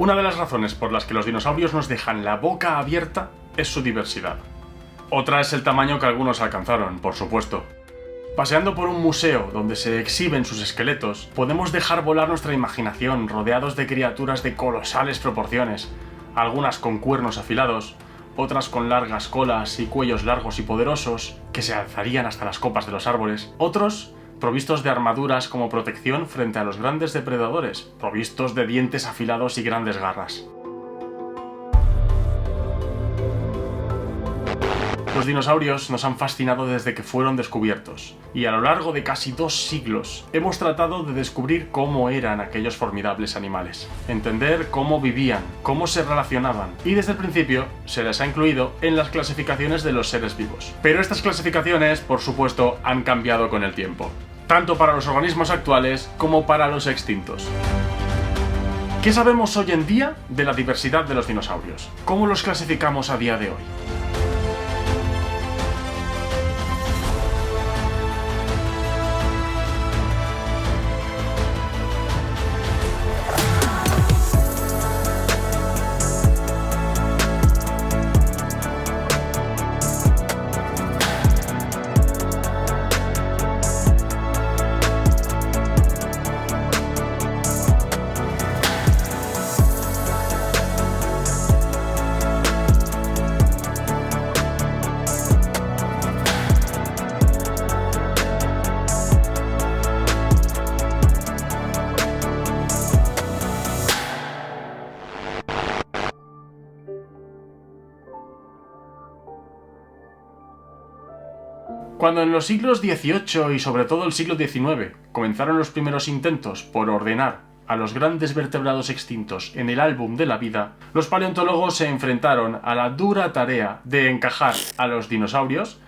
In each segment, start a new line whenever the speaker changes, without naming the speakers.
Una de las razones por las que los dinosaurios nos dejan la boca abierta es su diversidad. Otra es el tamaño que algunos alcanzaron, por supuesto. Paseando por un museo donde se exhiben sus esqueletos, podemos dejar volar nuestra imaginación rodeados de criaturas de colosales proporciones, algunas con cuernos afilados, otras con largas colas y cuellos largos y poderosos que se alzarían hasta las copas de los árboles, otros provistos de armaduras como protección frente a los grandes depredadores, provistos de dientes afilados y grandes garras. Los dinosaurios nos han fascinado desde que fueron descubiertos, y a lo largo de casi 2 siglos hemos tratado de descubrir cómo eran aquellos formidables animales, entender cómo vivían, cómo se relacionaban, y desde el principio se les ha incluido en las clasificaciones de los seres vivos. Pero estas clasificaciones, por supuesto, han cambiado con el tiempo, tanto para los organismos actuales como para los extintos. ¿Qué sabemos hoy en día de la diversidad de los dinosaurios? ¿Cómo los clasificamos a día de hoy? Cuando en los siglos XVIII y sobre todo el siglo XIX comenzaron los primeros intentos por ordenar a los grandes vertebrados extintos en el álbum de la vida, los paleontólogos se enfrentaron a la dura tarea de encajar a los dinosaurios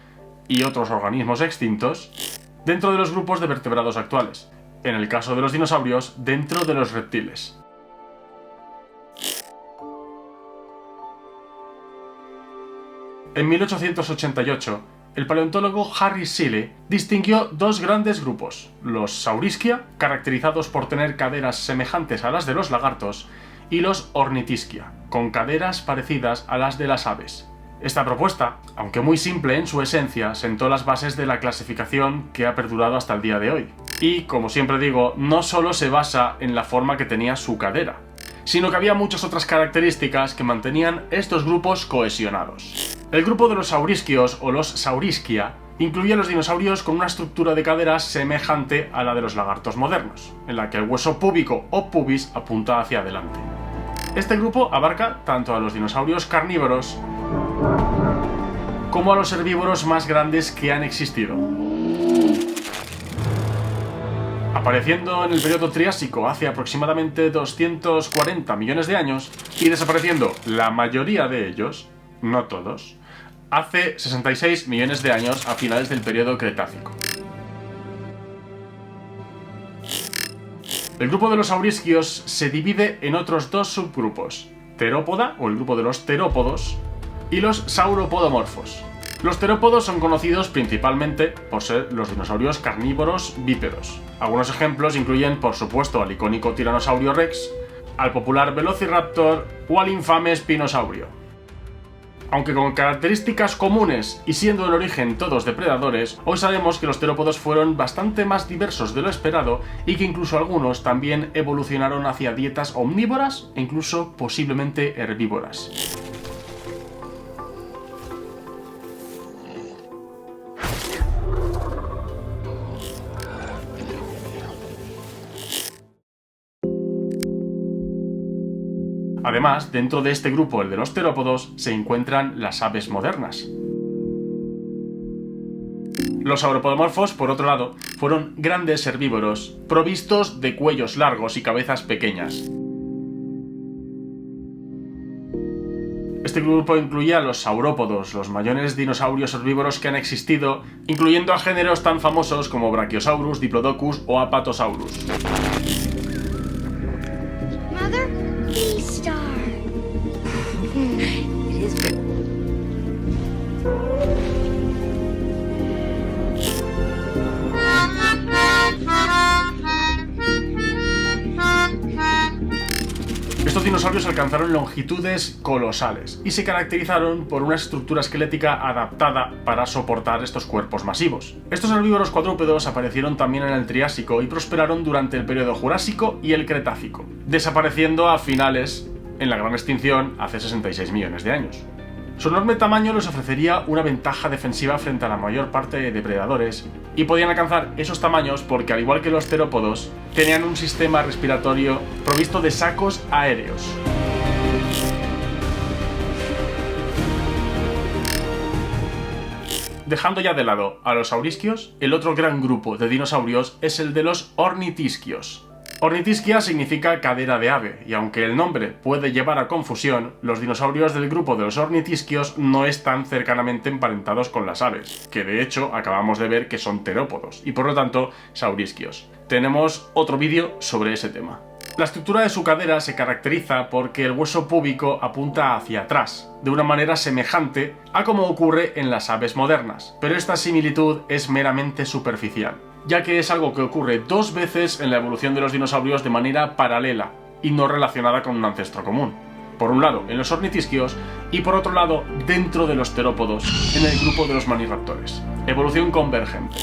y otros organismos extintos dentro de los grupos de vertebrados actuales, en el caso de los dinosaurios, dentro de los reptiles. En 1888, el paleontólogo Harry Seeley distinguió 2 grandes grupos, los Saurischia, caracterizados por tener caderas semejantes a las de los lagartos, y los Ornithischia, con caderas parecidas a las de las aves. Esta propuesta, aunque muy simple en su esencia, sentó las bases de la clasificación que ha perdurado hasta el día de hoy. Y, como siempre digo, no solo se basa en la forma que tenía su cadera, sino que había muchas otras características que mantenían estos grupos cohesionados. El grupo de los Saurischios o los Saurischia incluía a los dinosaurios con una estructura de caderas semejante a la de los lagartos modernos, en la que el hueso púbico o pubis apunta hacia adelante. Este grupo abarca tanto a los dinosaurios carnívoros como a los herbívoros más grandes que han existido. Apareciendo en el periodo Triásico hace aproximadamente 240 millones de años y desapareciendo la mayoría de ellos, no todos, hace 66 millones de años a finales del periodo Cretácico. El grupo de los Saurischios se divide en otros 2 subgrupos, Theropoda, o el grupo de los terópodos, y los sauropodomorfos. Los terópodos son conocidos principalmente por ser los dinosaurios carnívoros bípedos. Algunos ejemplos incluyen, por supuesto, al icónico Tiranosaurio Rex, al popular Velociraptor o al infame Spinosaurio. Aunque con características comunes y siendo en origen todos depredadores, hoy sabemos que los terópodos fueron bastante más diversos de lo esperado y que incluso algunos también evolucionaron hacia dietas omnívoras e incluso posiblemente herbívoras. Además, dentro de este grupo, el de los terópodos, se encuentran las aves modernas. Los sauropodomorfos, por otro lado, fueron grandes herbívoros, provistos de cuellos largos y cabezas pequeñas. Este grupo incluía a los saurópodos, los mayores dinosaurios herbívoros que han existido, incluyendo a géneros tan famosos como Brachiosaurus, Diplodocus o Apatosaurus.
Mother, V-Star. It is.
Estos Estos dinosaurios alcanzaron longitudes colosales y se caracterizaron por una estructura esquelética adaptada para soportar estos cuerpos masivos. Estos herbívoros cuadrúpedos aparecieron también en el Triásico y prosperaron durante el periodo Jurásico y el Cretácico, desapareciendo a finales en la gran extinción hace 66 millones de años. Su enorme tamaño les ofrecería una ventaja defensiva frente a la mayor parte de depredadores, y podían alcanzar esos tamaños porque, al igual que los terópodos, tenían un sistema respiratorio provisto de sacos aéreos. Dejando ya de lado a los saurisquios, el otro gran grupo de dinosaurios es el de los ornitisquios. Ornitisquia significa cadera de ave, y aunque el nombre puede llevar a confusión, los dinosaurios del grupo de los ornitisquios no están cercanamente emparentados con las aves, que de hecho acabamos de ver que son terópodos, y por lo tanto saurisquios. Tenemos otro vídeo sobre ese tema. La estructura de su cadera se caracteriza porque el hueso púbico apunta hacia atrás, de una manera semejante a como ocurre en las aves modernas, pero esta similitud es meramente superficial, ya que es algo que ocurre 2 veces en la evolución de los dinosaurios de manera paralela y no relacionada con un ancestro común. Por un lado, en los ornitisquios, y por otro lado, dentro de los terópodos, en el grupo de los maniraptores. Evolución convergente.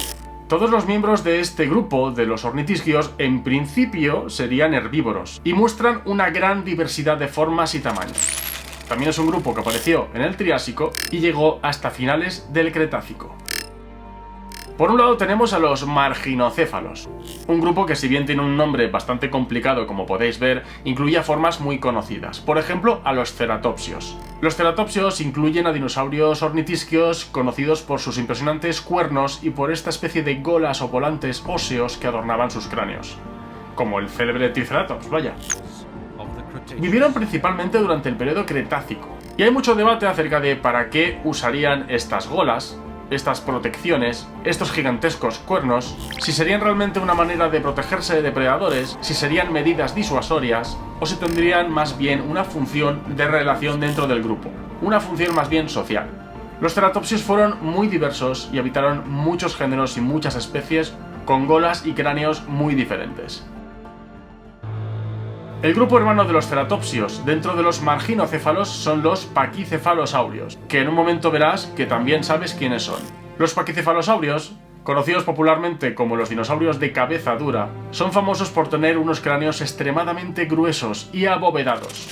Todos los miembros de este grupo, de los ornitisquios, en principio serían herbívoros, y muestran una gran diversidad de formas y tamaños. También es un grupo que apareció en el Triásico y llegó hasta finales del Cretácico. Por un lado tenemos a los marginocéfalos, un grupo que, si bien tiene un nombre bastante complicado como podéis ver, incluye formas muy conocidas, por ejemplo a los ceratopsios. Los ceratopsios incluyen a dinosaurios ornitisquios conocidos por sus impresionantes cuernos y por esta especie de golas o volantes óseos que adornaban sus cráneos, como el célebre Triceratops, vaya. Vivieron principalmente durante el periodo Cretácico, y hay mucho debate acerca de para qué usarían estas golas, estas protecciones, estos gigantescos cuernos, si serían realmente una manera de protegerse de depredadores, si serían medidas disuasorias, o si tendrían más bien una función de relación dentro del grupo, una función más bien social. Los ceratopsios fueron muy diversos y habitaron muchos géneros y muchas especies con golas y cráneos muy diferentes. El grupo hermano de los ceratopsios dentro de los marginocéfalos son los paquicefalosaurios, que en un momento verás que también sabes quiénes son. Los paquicefalosaurios, conocidos popularmente como los dinosaurios de cabeza dura, son famosos por tener unos cráneos extremadamente gruesos y abovedados.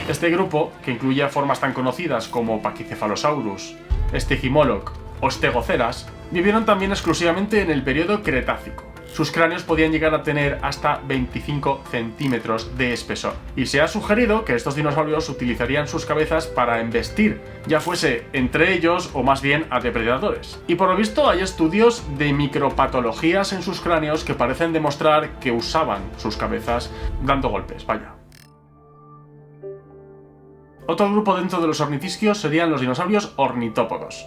Este grupo, que incluye formas tan conocidas como Pachycephalosaurus, Stygimoloch o Stegoceras, vivieron también exclusivamente en el periodo Cretácico. Sus cráneos podían llegar a tener hasta 25 centímetros de espesor. Y se ha sugerido que estos dinosaurios utilizarían sus cabezas para embestir, ya fuese entre ellos o más bien a depredadores. Y por lo visto hay estudios de micropatologías en sus cráneos que parecen demostrar que usaban sus cabezas dando golpes, vaya. Otro grupo dentro de los ornitisquios serían los dinosaurios ornitópodos.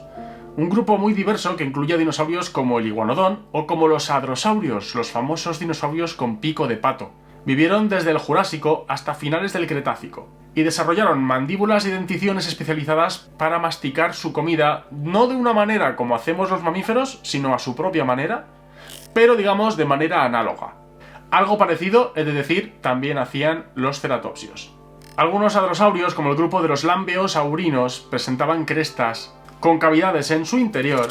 Un grupo muy diverso que incluye dinosaurios como el iguanodón o como los hadrosaurios, los famosos dinosaurios con pico de pato. Vivieron desde el Jurásico hasta finales del Cretácico y desarrollaron mandíbulas y denticiones especializadas para masticar su comida, no de una manera como hacemos los mamíferos, sino a su propia manera, pero digamos de manera análoga. Algo parecido, he de decir, también hacían los ceratopsios. Algunos hadrosaurios, como el grupo de los lambeosaurinos, presentaban crestas con cavidades en su interior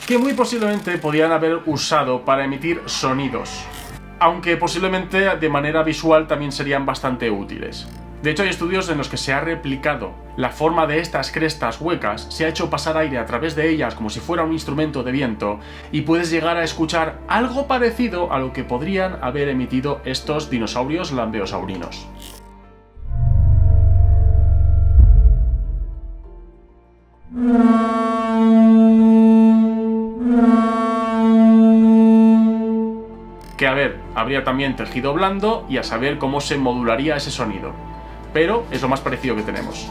que muy posiblemente podían haber usado para emitir sonidos, aunque posiblemente de manera visual también serían bastante útiles. De hecho, hay estudios en los que se ha replicado la forma de estas crestas huecas, se ha hecho pasar aire a través de ellas como si fuera un instrumento de viento, y puedes llegar a escuchar algo parecido a lo que podrían haber emitido estos dinosaurios lambeosaurinos. Que a ver, habría también tejido blando y a saber cómo se modularía ese sonido, pero es lo más parecido que tenemos.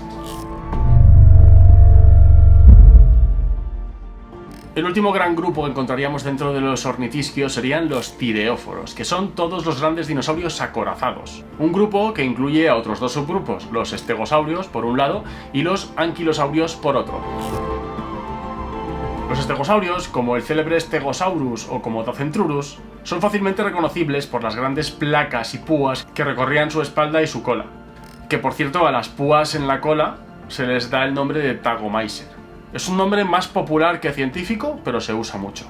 El último gran grupo que encontraríamos dentro de los ornitisquios serían los tireóforos, que son todos los grandes dinosaurios acorazados. Un grupo que incluye a otros dos subgrupos, los estegosaurios por un lado y los anquilosaurios por otro. Los estegosaurios, como el célebre Stegosaurus o como Dacentrurus, Son fácilmente reconocibles por las grandes placas y púas que recorrían su espalda y su cola. Que por cierto, a las púas en la cola se les da el nombre de Tagomaiser. Es un nombre más popular que científico, pero se usa mucho.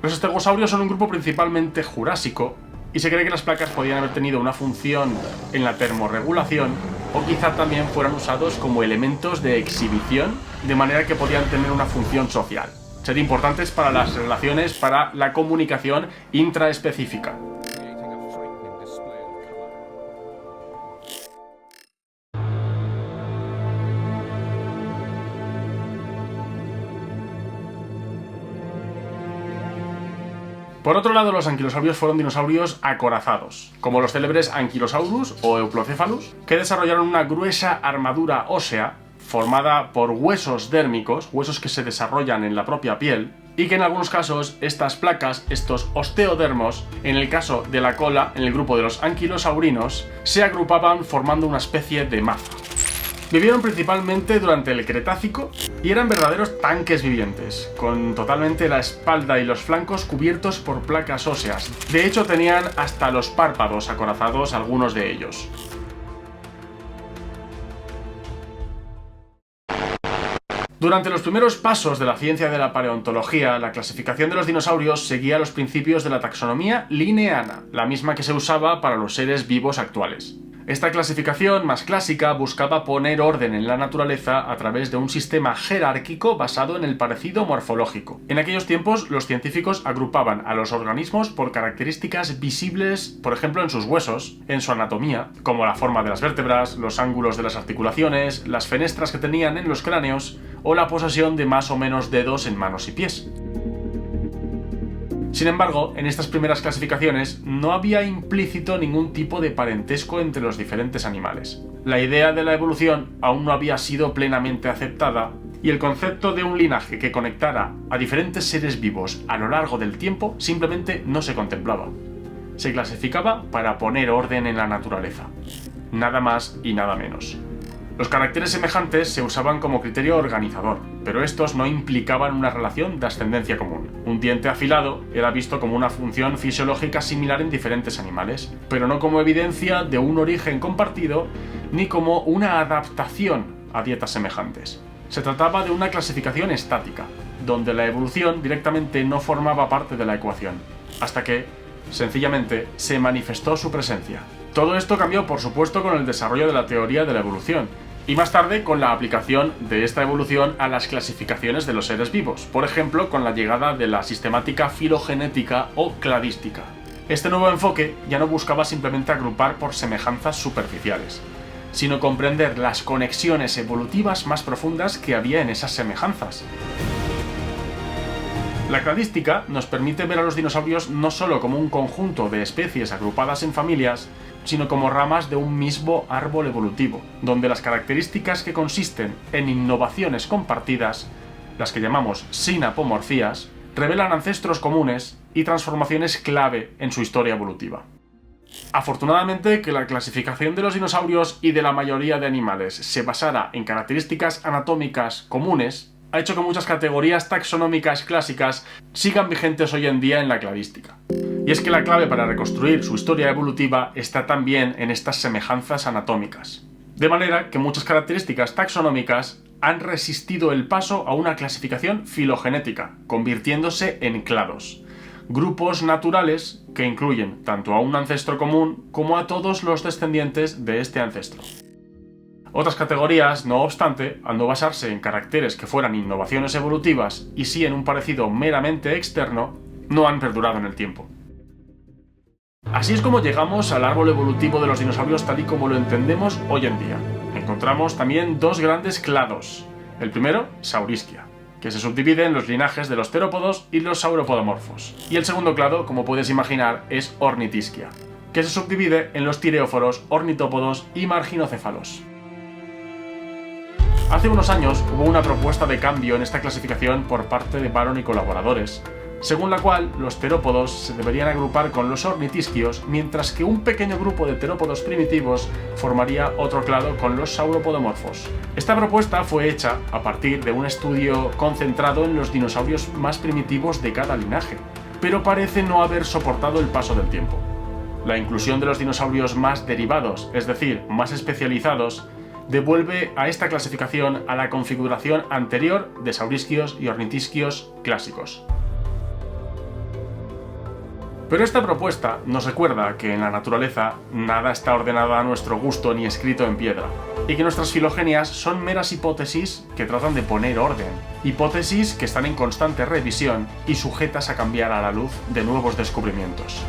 Los estegosaurios son un grupo principalmente jurásico, y se cree que las placas podían haber tenido una función en la termorregulación, o quizá también fueran usados como elementos de exhibición, de manera que podían tener una función social. Ser importantes para las relaciones, para la comunicación intraespecífica. Por otro lado, los anquilosaurios fueron dinosaurios acorazados, como los célebres Ankylosaurus o Euplocephalus, que desarrollaron una gruesa armadura ósea formada por huesos dérmicos, huesos que se desarrollan en la propia piel, y que en algunos casos estas placas, estos osteodermos, en el caso de la cola, en el grupo de los anquilosaurinos, se agrupaban formando una especie de maza. Vivieron principalmente durante el Cretácico y eran verdaderos tanques vivientes, con totalmente la espalda y los flancos cubiertos por placas óseas. De hecho, tenían hasta los párpados acorazados algunos de ellos. Durante los primeros pasos de la ciencia de la paleontología, la clasificación de los dinosaurios seguía los principios de la taxonomía linneana, la misma que se usaba para los seres vivos actuales. Esta clasificación más clásica buscaba poner orden en la naturaleza a través de un sistema jerárquico basado en el parecido morfológico. En aquellos tiempos, los científicos agrupaban a los organismos por características visibles, por ejemplo en sus huesos, en su anatomía, como la forma de las vértebras, los ángulos de las articulaciones, las fenestras que tenían en los cráneos o la posesión de más o menos dedos en manos y pies. Sin embargo, en estas primeras clasificaciones no había implícito ningún tipo de parentesco entre los diferentes animales. La idea de la evolución aún no había sido plenamente aceptada y el concepto de un linaje que conectara a diferentes seres vivos a lo largo del tiempo simplemente no se contemplaba. Se clasificaba para poner orden en la naturaleza. Nada más y nada menos. Los caracteres semejantes se usaban como criterio organizador, pero estos no implicaban una relación de ascendencia común. Un diente afilado era visto como una función fisiológica similar en diferentes animales, pero no como evidencia de un origen compartido ni como una adaptación a dietas semejantes. Se trataba de una clasificación estática, donde la evolución directamente no formaba parte de la ecuación, hasta que, sencillamente, se manifestó su presencia. Todo esto cambió, por supuesto, con el desarrollo de la teoría de la evolución, y más tarde con la aplicación de esta evolución a las clasificaciones de los seres vivos, por ejemplo con la llegada de la sistemática filogenética o cladística. Este nuevo enfoque ya no buscaba simplemente agrupar por semejanzas superficiales, sino comprender las conexiones evolutivas más profundas que había en esas semejanzas. La cladística nos permite ver a los dinosaurios no solo como un conjunto de especies agrupadas en familias, sino como ramas de un mismo árbol evolutivo, donde las características que consisten en innovaciones compartidas, las que llamamos sinapomorfías, revelan ancestros comunes y transformaciones clave en su historia evolutiva. Afortunadamente, que la clasificación de los dinosaurios y de la mayoría de animales se basara en características anatómicas comunes, ha hecho que muchas categorías taxonómicas clásicas sigan vigentes hoy en día en la cladística. Y es que la clave para reconstruir su historia evolutiva está también en estas semejanzas anatómicas. De manera que muchas características taxonómicas han resistido el paso a una clasificación filogenética, convirtiéndose en clados, grupos naturales que incluyen tanto a un ancestro común como a todos los descendientes de este ancestro. Otras categorías, no obstante, al no basarse en caracteres que fueran innovaciones evolutivas y sí en un parecido meramente externo, no han perdurado en el tiempo. Así es como llegamos al árbol evolutivo de los dinosaurios tal y como lo entendemos hoy en día. Encontramos también dos grandes clados. El primero, Saurisquia, que se subdivide en los linajes de los terópodos y los sauropodomorfos. Y el segundo clado, como puedes imaginar, es Ornitisquia, que se subdivide en los tireóforos, ornitópodos y marginocéfalos. Hace unos años hubo una propuesta de cambio en esta clasificación por parte de Baron y colaboradores, según la cual los terópodos se deberían agrupar con los ornitisquios, mientras que un pequeño grupo de terópodos primitivos formaría otro clado con los sauropodomorfos. Esta propuesta fue hecha a partir de un estudio concentrado en los dinosaurios más primitivos de cada linaje, pero parece no haber soportado el paso del tiempo. La inclusión de los dinosaurios más derivados, es decir, más especializados, devuelve a esta clasificación a la configuración anterior de saurisquios y ornitisquios clásicos. Pero esta propuesta nos recuerda que en la naturaleza nada está ordenado a nuestro gusto ni escrito en piedra, y que nuestras filogenias son meras hipótesis que tratan de poner orden, hipótesis que están en constante revisión y sujetas a cambiar a la luz de nuevos descubrimientos.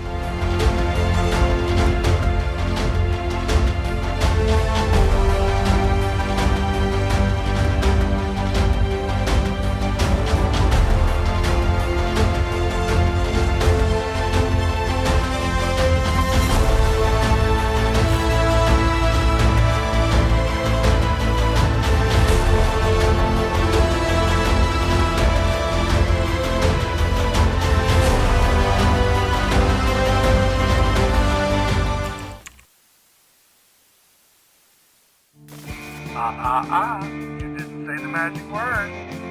You didn't say the magic word.